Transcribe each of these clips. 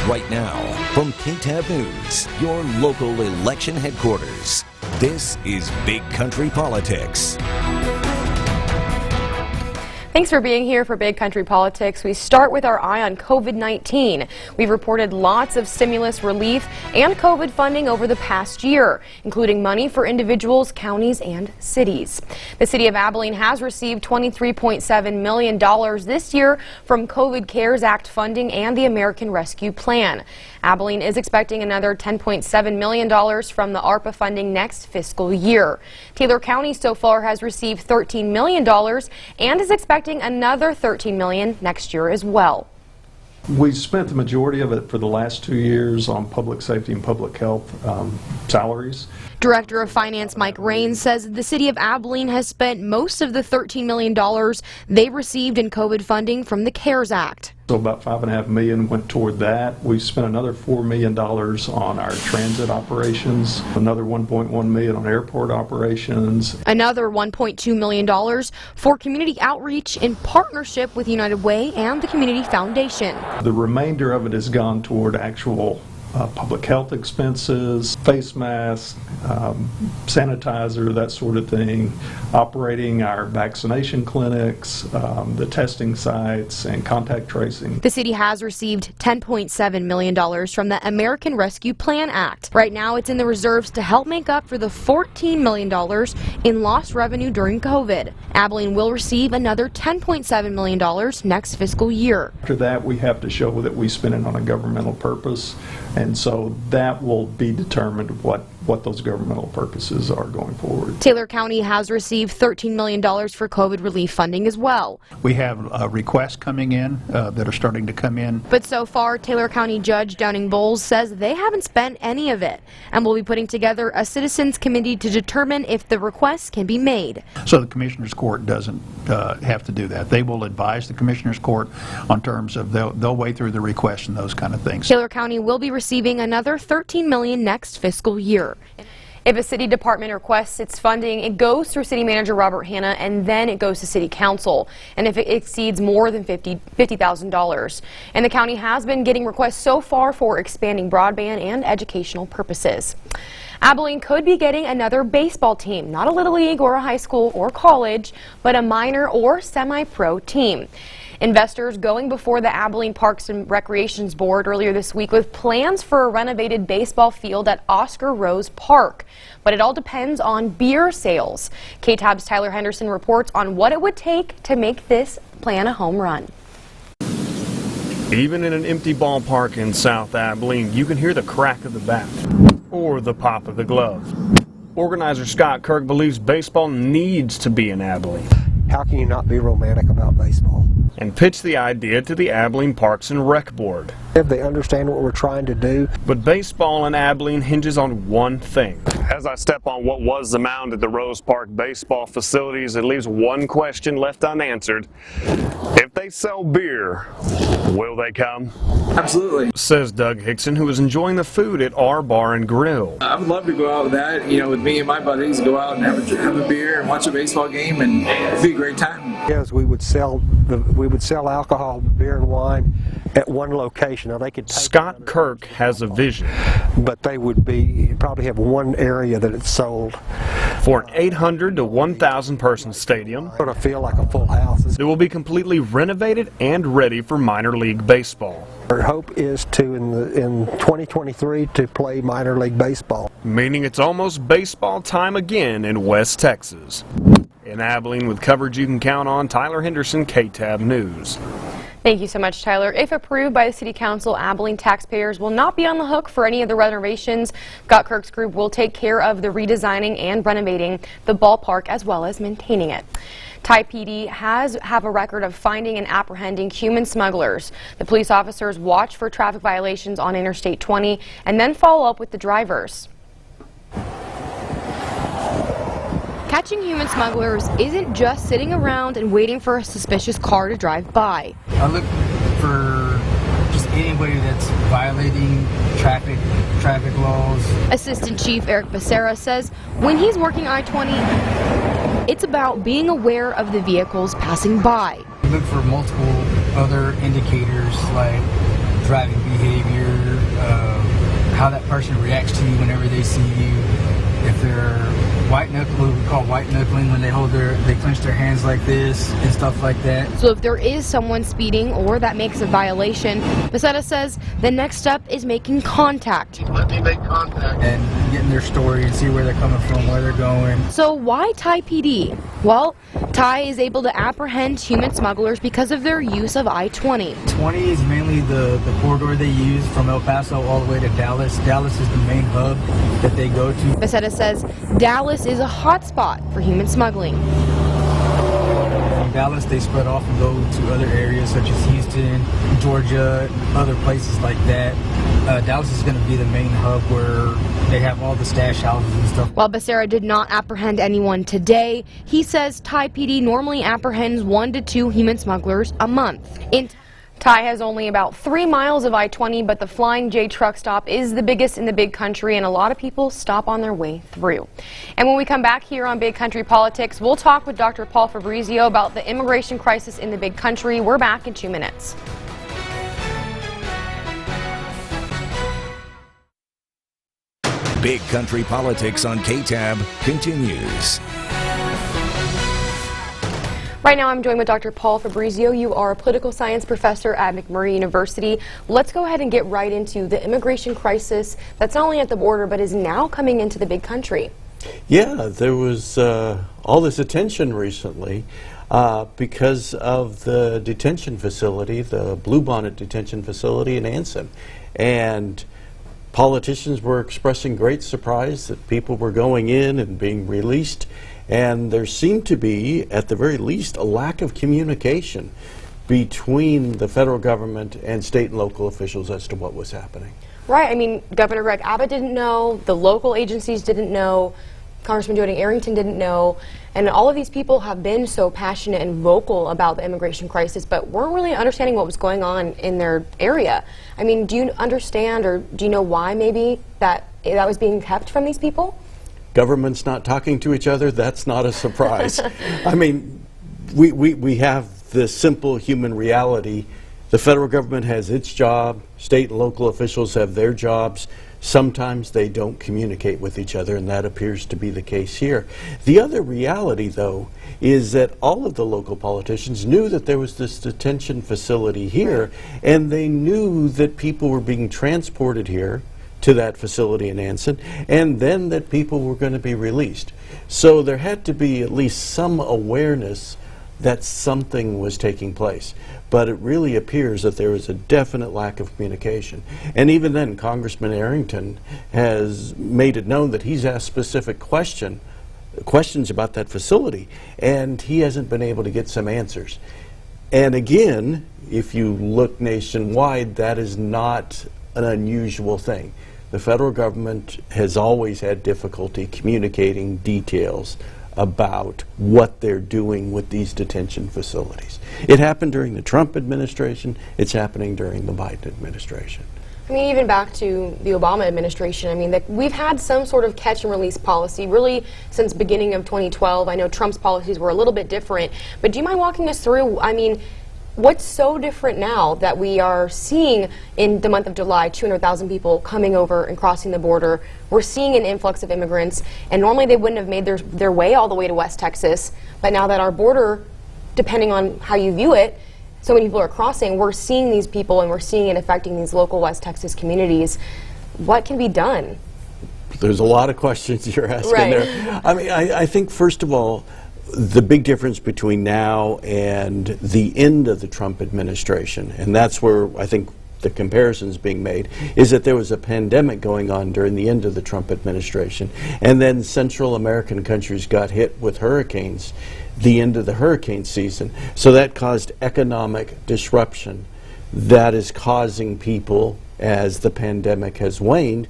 Right now, from KTAB News, your local election headquarters, this is Big Country Politics. Thanks for being here for Big Country Politics. We start with our eye on COVID-19. We've reported lots of stimulus relief and COVID funding over the past year, including money for individuals, counties, and cities. The city of Abilene has received $23.7 million this year from COVID CARES Act funding and the American Rescue Plan. Abilene is expecting another $10.7 million from the ARPA funding next fiscal year. Taylor County so far has received $13 million and is expecting another $13 million next year as well. We spent the majority of it for the last 2 years on public safety and public health salaries. Director of Finance Mike Raines says the city of Abilene has spent most of the $13 million they received in COVID funding from the CARES Act. So about $5.5 million went toward that. We spent another $4 million on our transit operations, another $1.1 million on airport operations. Another $1.2 million for community outreach in partnership with United Way and the Community Foundation. The remainder of it has gone toward actual public health expenses, face masks, sanitizer, that sort of thing, operating our vaccination clinics, the testing sites, and contact tracing. The city has received $10.7 million from the American Rescue Plan Act. Right now, it's in the reserves to help make up for the $14 million in lost revenue during COVID. Abilene will receive another $10.7 million next fiscal year. After that, we have to show that we spend it on a governmental purpose. And so that will be determined what those governmental purposes are going forward. Taylor County has received $13 million for COVID relief funding as well. We have requests coming in that are starting to come in. But so far, Taylor County Judge Downing Bowles says they haven't spent any of it and will be putting together a citizens committee to determine if the requests can be made. So the Commissioner's Court doesn't have to do that. They will advise the Commissioner's Court on terms of they'll wade through the requests and those kind of things. Taylor County will be receiving another $13 million next fiscal year. If a city department requests its funding, it goes through City Manager Robert Hanna and then it goes to City Council. And if it exceeds more than $50,000. And the county has been getting requests so far for expanding broadband and educational purposes. Abilene could be getting another baseball team, not a little league or a high school or college, but a minor or semi-pro team. Investors going before the Abilene Parks and Recreations Board earlier this week with plans for a renovated baseball field at Oscar Rose Park. But it all depends on beer sales. KTAB's Tyler Henderson reports on what it would take to make this plan a home run. Even in an empty ballpark in South Abilene, you can hear the crack of the bat or the pop of the glove. Organizer Scott Kirk believes baseball needs to be in Abilene. How can you not be romantic about baseball? And pitched the idea to the Abilene Parks and Rec Board. If they understand what we're trying to do. But baseball in Abilene hinges on one thing. As I step on what was the mound at the Rose Park baseball facilities, it leaves one question left unanswered. If they sell beer, will they come? Absolutely. Says Doug Hickson, who is enjoying the food at our bar and grill. I would love to go out with that, with me and my buddies, go out and have a beer and watch a baseball game, and it'd be a great time. Yes, we would sell alcohol, beer and wine at one location. Now they could take Scott Kirk has a vision, but they would probably have one area that it's sold for an 800 to 1,000 person stadium. It's going to feel like a full house. It will be completely renovated and ready for minor league baseball. Our hope is to in 2023 to play minor league baseball. Meaning it's almost baseball time again in West Texas. In Abilene, with coverage you can count on, Tyler Henderson, KTAB News. Thank you so much, Tyler. If approved by the City Council, Abilene taxpayers will not be on the hook for any of the renovations. Scott Kirk's group will take care of the redesigning and renovating the ballpark as well as maintaining it. Ty PD have a record of finding and apprehending human smugglers. The police officers watch for traffic violations on Interstate 20 and then follow up with the drivers. Catching human smugglers isn't just sitting around and waiting for a suspicious car to drive by. I look for just anybody that's violating traffic laws. Assistant Chief Eric Becerra says when he's working I-20, it's about being aware of the vehicles passing by. We look for multiple other indicators like driving behavior, whenever they see you. If they're white knuckling, what we call white knuckling, when they clench their hands like this and stuff like that. So if there is someone speeding or that makes a violation, Becerra says the next step is making contact. Let me make contact. And getting their story and see where they're coming from, where they're going. So why Thai PD? Well, Thai is able to apprehend human smugglers because of their use of I-20. 20 is mainly the corridor they use from El Paso all the way to Dallas. Dallas is the main hub that they go to. Becerra says Dallas is a hotspot for human smuggling. From Dallas, they spread off and go to other areas such as Houston, Georgia, other places like that. Dallas is going to be the main hub where they have all the stash houses and stuff. While Becerra did not apprehend anyone today, he says Thai PD normally apprehends 1 to 2 human smugglers a month. Thai has only about 3 miles of I-20, but the Flying J truck stop is the biggest in the big country, and a lot of people stop on their way through. And when we come back here on Big Country Politics, we'll talk with Dr. Paul Fabrizio about the immigration crisis in the big country. We're back in 2 minutes. Big Country Politics on KTAB continues. Right now I'm joined with Dr. Paul Fabrizio. You are a political science professor at McMurray University. Let's go ahead and get right into the immigration crisis that's not only at the border but is now coming into the big country. Yeah, there was all this attention recently because of the detention facility, the Bluebonnet detention facility in Anson. And politicians were expressing great surprise that people were going in and being released. And there seemed to be, at the very least, a lack of communication between the federal government and state and local officials as to what was happening. Right. I mean, Governor Greg Abbott didn't know, the local agencies didn't know, Congressman Jody Arrington didn't know, and all of these people have been so passionate and vocal about the immigration crisis, but weren't really understanding what was going on in their area. I mean, do you understand, or do you know why maybe that was being kept from these people? Governments not talking to each other, that's not a surprise. I mean, we have this simple human reality. The federal government has its job, state and local officials have their jobs. Sometimes they don't communicate with each other, and that appears to be the case here. The other reality, though, is that all of the local politicians knew that there was this detention facility here, and they knew that people were being transported here to that facility in Anson, and then that people were going to be released. So there had to be at least some awareness that something was taking place. But it really appears that there was a definite lack of communication. And even then, Congressman Arrington has made it known that he's asked specific questions about that facility, and he hasn't been able to get some answers. And again, if you look nationwide, that is not an unusual thing. The federal government has always had difficulty communicating details about what they're doing with these detention facilities. It happened during the Trump administration. It's happening during the Biden administration. I mean, even back to the Obama administration, I mean, we've had some sort of catch and release policy really since beginning of 2012. I know Trump's policies were a little bit different, but do you mind walking us through, I mean, what's so different now that we are seeing in the month of July 200,000 people coming over and crossing the border? We're seeing an influx of immigrants, and normally they wouldn't have made their way all the way to West Texas, but now that our border, depending on how you view it, so many people are crossing, we're seeing these people and we're seeing it affecting these local West Texas communities. What can be done? There's a lot of questions you're asking right there. I mean, I think first of all, the big difference between now and the end of the Trump administration, and that's where I think the comparison's being made, is that there was a pandemic going on during the end of the Trump administration, and then Central American countries got hit with hurricanes, the end of the hurricane season. So that caused economic disruption that is causing people, as the pandemic has waned,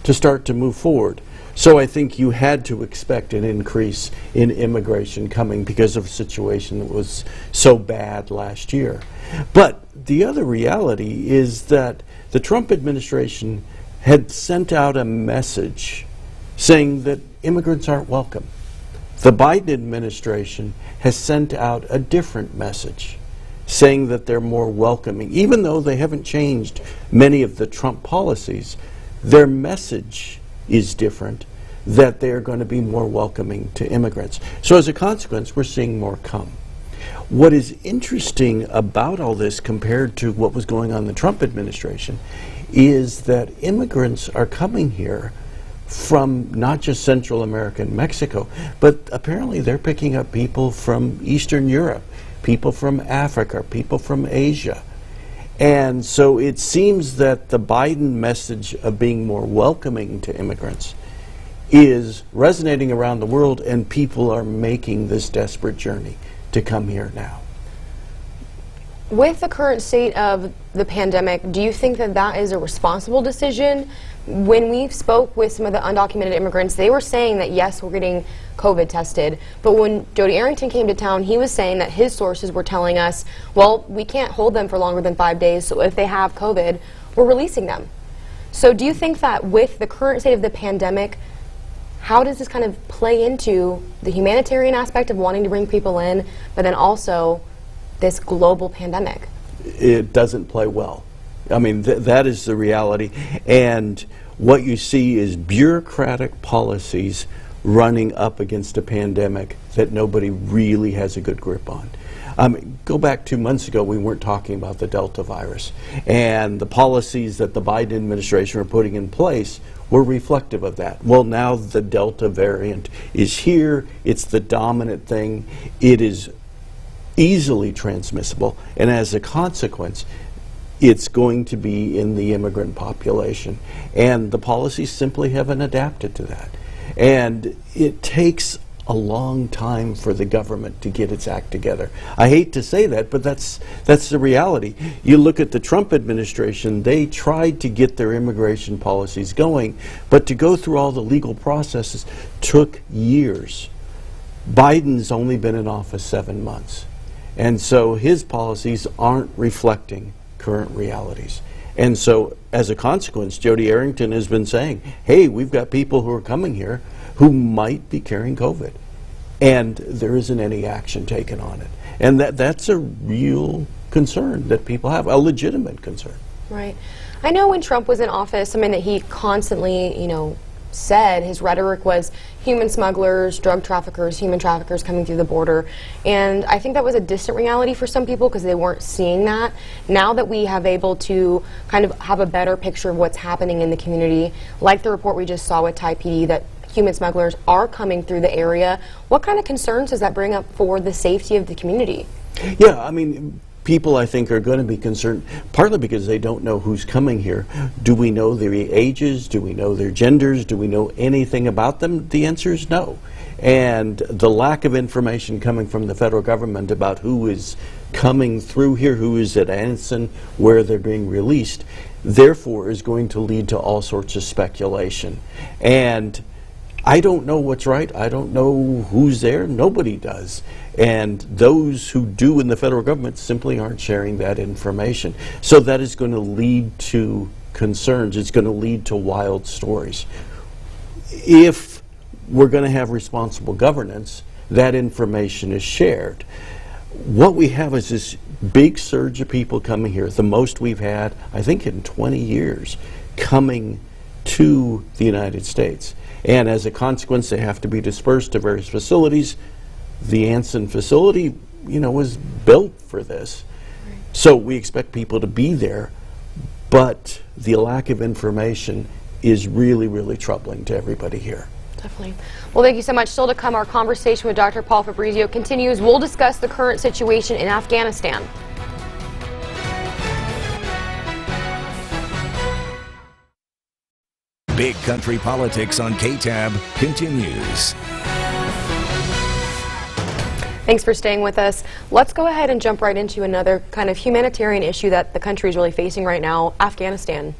to start to move forward. So I think you had to expect an increase in immigration coming because of a situation that was so bad last year. But the other reality is that the Trump administration had sent out a message saying that immigrants aren't welcome. The Biden administration has sent out a different message, saying that they're more welcoming. Even though they haven't changed many of the Trump policies, their message is different, that they're going to be more welcoming to immigrants. So as a consequence, we're seeing more come. What is interesting about all this compared to what was going on in the Trump administration is that immigrants are coming here from not just Central America and Mexico, but apparently they're picking up people from Eastern Europe, people from Africa, people from Asia. And so it seems that the Biden message of being more welcoming to immigrants is resonating around the world, and people are making this desperate journey to come here now. With the current state of the pandemic, do you think that that is a responsible decision? When we spoke with some of the undocumented immigrants, they were saying that yes, we're getting COVID tested, but when Jody Arrington came to town, he was saying that his sources were telling us, well, we can't hold them for longer than 5 days, so if they have COVID, we're releasing them. So do you think that with the current state of the pandemic, how does this kind of play into the humanitarian aspect of wanting to bring people in, but then also this global pandemic? It doesn't play well. I mean, that is the reality. And what you see is bureaucratic policies running up against a pandemic that nobody really has a good grip on. Go back 2 months ago, we weren't talking about the Delta virus. And the policies that the Biden administration were putting in place were reflective of that. Well, now the Delta variant is here. It's the dominant thing. It is easily transmissible. And as a consequence, it's going to be in the immigrant population. And the policies simply haven't adapted to that. And it takes a long time for the government to get its act together. I hate to say that, but that's the reality. You look at the Trump administration, they tried to get their immigration policies going, but to go through all the legal processes took years. Biden's only been in office 7 months. And so his policies aren't reflecting current realities. And so as a consequence, Jody Arrington has been saying, hey, we've got people who are coming here who might be carrying COVID. And there isn't any action taken on it. And that's a real concern that people have, a legitimate concern. Right. I know when Trump was in office, something that he constantly, said, his rhetoric was human smugglers, drug traffickers, human traffickers coming through the border. And I think that was a distant reality for some people because they weren't seeing that. Now that we have able to kind of have a better picture of what's happening in the community, like the report we just saw with Thai PD that human smugglers are coming through the area, what kind of concerns does that bring up for the safety of the community? Yeah, I mean, people, I think, are going to be concerned, partly because they don't know who's coming here. Do we know their ages? Do we know their genders? Do we know anything about them? The answer is no. And the lack of information coming from the federal government about who is coming through here, who is at Anson, where they're being released, therefore is going to lead to all sorts of speculation. And I don't know what's right. I don't know who's there. Nobody does. And those who do in the federal government simply aren't sharing that information. So that is going to lead to concerns. It's going to lead to wild stories. If we're going to have responsible governance, that information is shared. What we have is this big surge of people coming here, the most we've had, I think, in 20 years, coming to the United States. And as a consequence, they have to be dispersed to various facilities. The Anson facility, was built for this. Right. So we expect people to be there, but the lack of information is really, really troubling to everybody here. Definitely. Well, thank you so much. Still to come, our conversation with Dr. Paul Fabrizio continues. We'll discuss the current situation in Afghanistan. Big Country Politics on KTAB continues. Thanks for staying with us. Let's go ahead and jump right into another kind of humanitarian issue that the country is really facing right now, Afghanistan.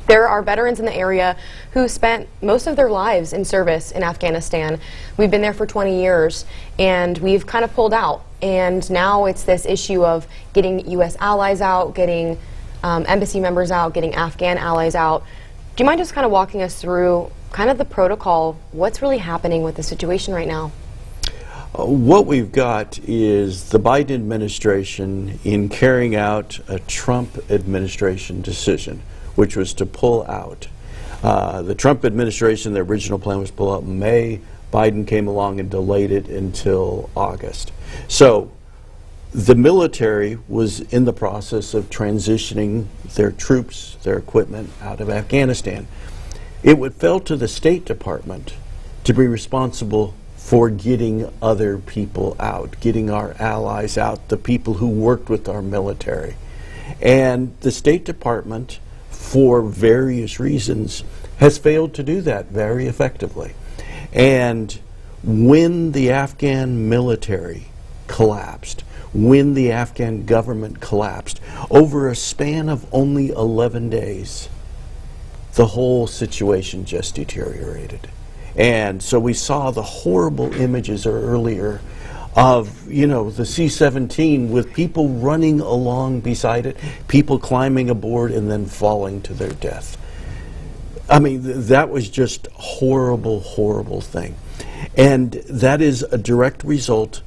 There are veterans in the area who spent most of their lives in service in Afghanistan. We've been there for 20 years, and we've kind of pulled out. And now it's this issue of getting U.S. allies out, getting embassy members out, getting Afghan allies out. Do you mind just kind of walking us through kind of the protocol, what's really happening with the situation right now? What we've got is the Biden administration in carrying out a Trump administration decision, which was to pull out. The Trump administration, the original plan was to pull out in May. Biden came along and delayed it until August. So the military was in the process of transitioning their troops, their equipment out of Afghanistan. It fell to the State Department to be responsible for getting other people out, getting our allies out, the people who worked with our military. And the State Department, for various reasons, has failed to do that very effectively. And when the Afghan military collapsed, when the Afghan government collapsed, over a span of only 11 days, the whole situation just deteriorated. And so we saw the horrible images earlier of, the C-17 with people running along beside it, people climbing aboard and then falling to their death. I mean, that was just a horrible, horrible thing. And that is a direct result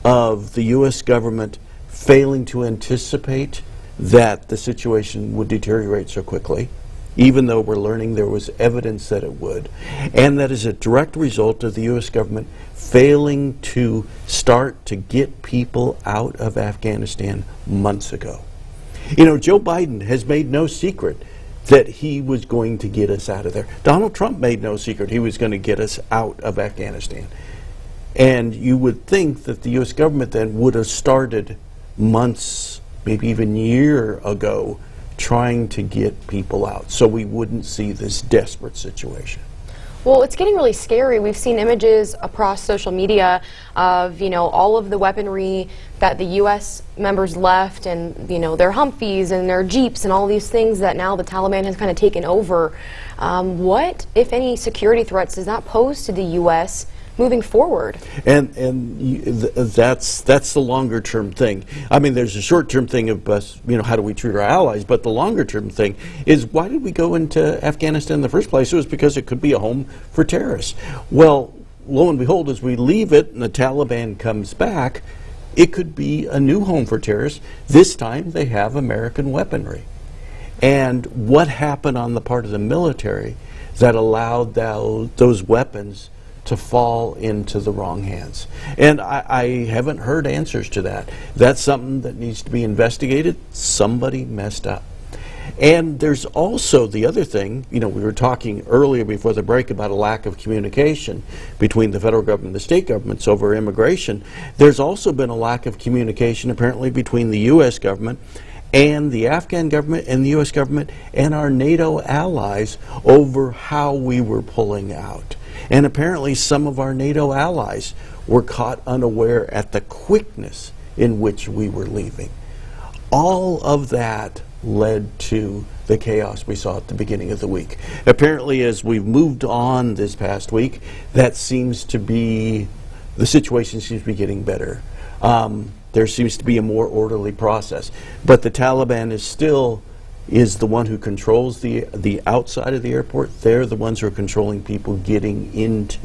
of the U.S. government failing to anticipate that the situation would deteriorate so quickly, even though we're learning there was evidence that it would. And that is a direct result of the U.S. government failing to start to get people out of Afghanistan months ago. Joe Biden has made no secret that he was going to get us out of there. Donald Trump made no secret he was going to get us out of Afghanistan. And you would think that the U.S. government then would have started months, maybe even a year ago, trying to get people out so we wouldn't see this desperate situation. Well, it's getting really scary. We've seen images across social media of, all of the weaponry that the U.S. members left and, their Humvees and their Jeeps and all these things that now the Taliban has kind of taken over. What, if any, security threats does that pose to the U.S. moving forward? And that's the longer term thing. I mean, there's a short term thing of us, how do we treat our allies? But the longer term thing is, why did we go into Afghanistan in the first place? It was because it could be a home for terrorists. Well, lo and behold, as we leave it and the Taliban comes back, it could be a new home for terrorists. This time they have American weaponry. And what happened on the part of the military that allowed those weapons to fall into the wrong hands? And I haven't heard answers to that. That's something that needs to be investigated. Somebody messed up. And there's also the other thing, we were talking earlier before the break about a lack of communication between the federal government and the state governments over immigration. There's also been a lack of communication apparently between the U.S. government and the Afghan government and the U.S. government and our NATO allies over how we were pulling out. And apparently some of our NATO allies were caught unaware at the quickness in which we were leaving. All of that led to the chaos we saw at the beginning of the week. Apparently, as we've moved on this past week, the situation seems to be getting better. There seems to be a more orderly process. But the Taliban is the one who controls the outside of the airport. They're the ones who are controlling people getting into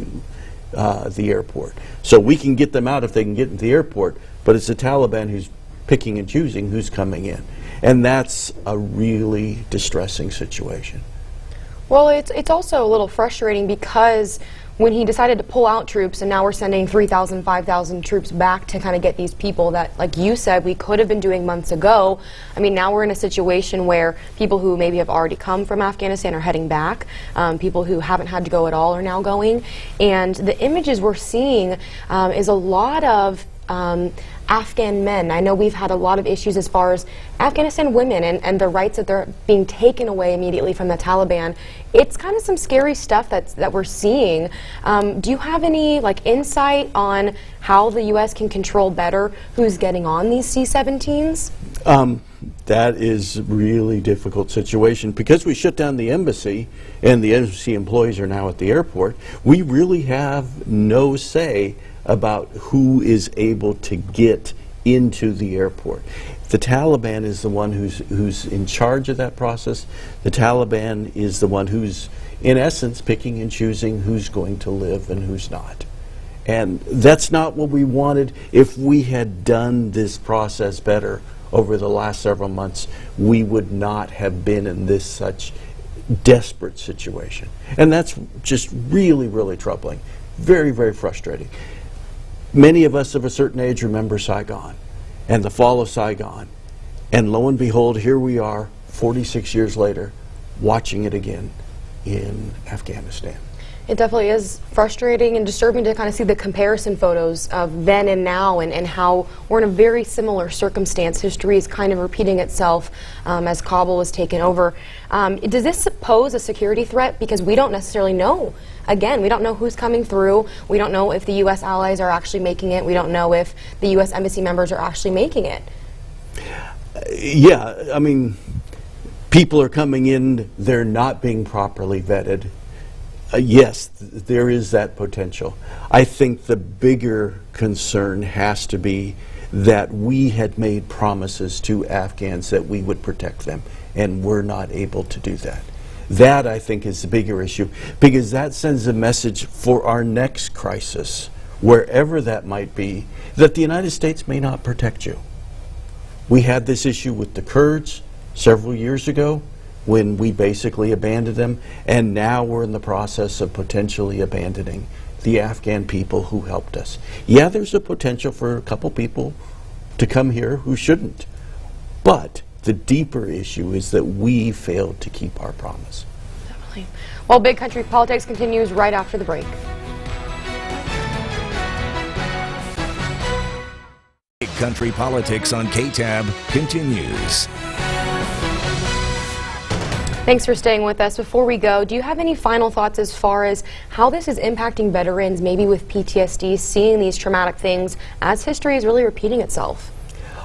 the airport. So we can get them out if they can get into the airport, but it's the Taliban who's picking and choosing who's coming in. And that's a really distressing situation. Well, it's also a little frustrating because when he decided to pull out troops and now we're sending 3,000, 5,000 troops back to kind of get these people that, like you said, we could have been doing months ago. I mean, now we're in a situation where people who maybe have already come from Afghanistan are heading back. People who haven't had to go at all are now going. And the images we're seeing is a lot of Afghan men. I know we've had a lot of issues as far as Afghanistan women and the rights that they're being taken away immediately from the Taliban. It's kind of some scary stuff that we're seeing. Do you have any insight on how the U.S. can control better who's getting on these C-17s? That is a really difficult situation. Because we shut down the embassy and the embassy employees are now at the airport, we really have no say about who is able to get into the airport. The Taliban is the one who's in charge of that process. The Taliban is the one who's, in essence, picking and choosing who's going to live and who's not. And that's not what we wanted. If we had done this process better over the last several months, we would not have been in this such desperate situation. And that's just really, really troubling. Very, very frustrating. Many of us of a certain age remember Saigon and the fall of Saigon. And lo and behold, here we are 46 years later watching it again in Afghanistan. It definitely is frustrating and disturbing to kind of see the comparison photos of then and now, and how we're in a very similar circumstance. History is kind of repeating itself as Kabul was taken over. Does this pose a security threat? Because we don't necessarily know. Again, we don't know who's coming through. We don't know if the U.S. allies are actually making it. We don't know if the U.S. embassy members are actually making it. Yeah, I mean, people are coming in, they're not being properly vetted. Yes, there is that potential. I think the bigger concern has to be that we had made promises to Afghans that we would protect them, and we're not able to do that. That, I think, is the bigger issue, because that sends a message for our next crisis, wherever that might be, that the United States may not protect you. We had this issue with the Kurds several years ago, when we basically abandoned them, and now we're in the process of potentially abandoning the Afghan people who helped us. Yeah, there's a potential for a couple people to come here who shouldn't, but the deeper issue is that we failed to keep our promise. Definitely. Well, Big Country Politics continues right after the break. Big Country Politics on KTAB continues. Thanks for staying with us. Before we go, do you have any final thoughts as far as how this is impacting veterans, maybe with PTSD, seeing these traumatic things as history is really repeating itself?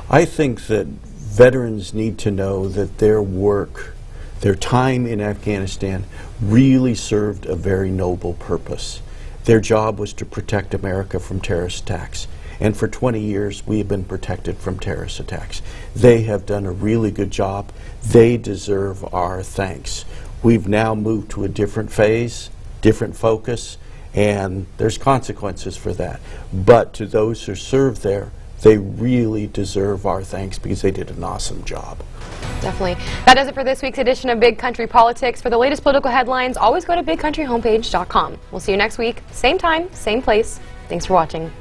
I think that veterans need to know that their work, their time in Afghanistan, really served a very noble purpose. Their job was to protect America from terrorist attacks. And for 20 years, we have been protected from terrorist attacks. They have done a really good job. They deserve our thanks. We've now moved to a different phase, different focus, and there's consequences for that. But to those who served there, they really deserve our thanks because they did an awesome job. Definitely. That does it for this week's edition of Big Country Politics. For the latest political headlines, always go to bigcountryhomepage.com. We'll see you next week, same time, same place. Thanks for watching.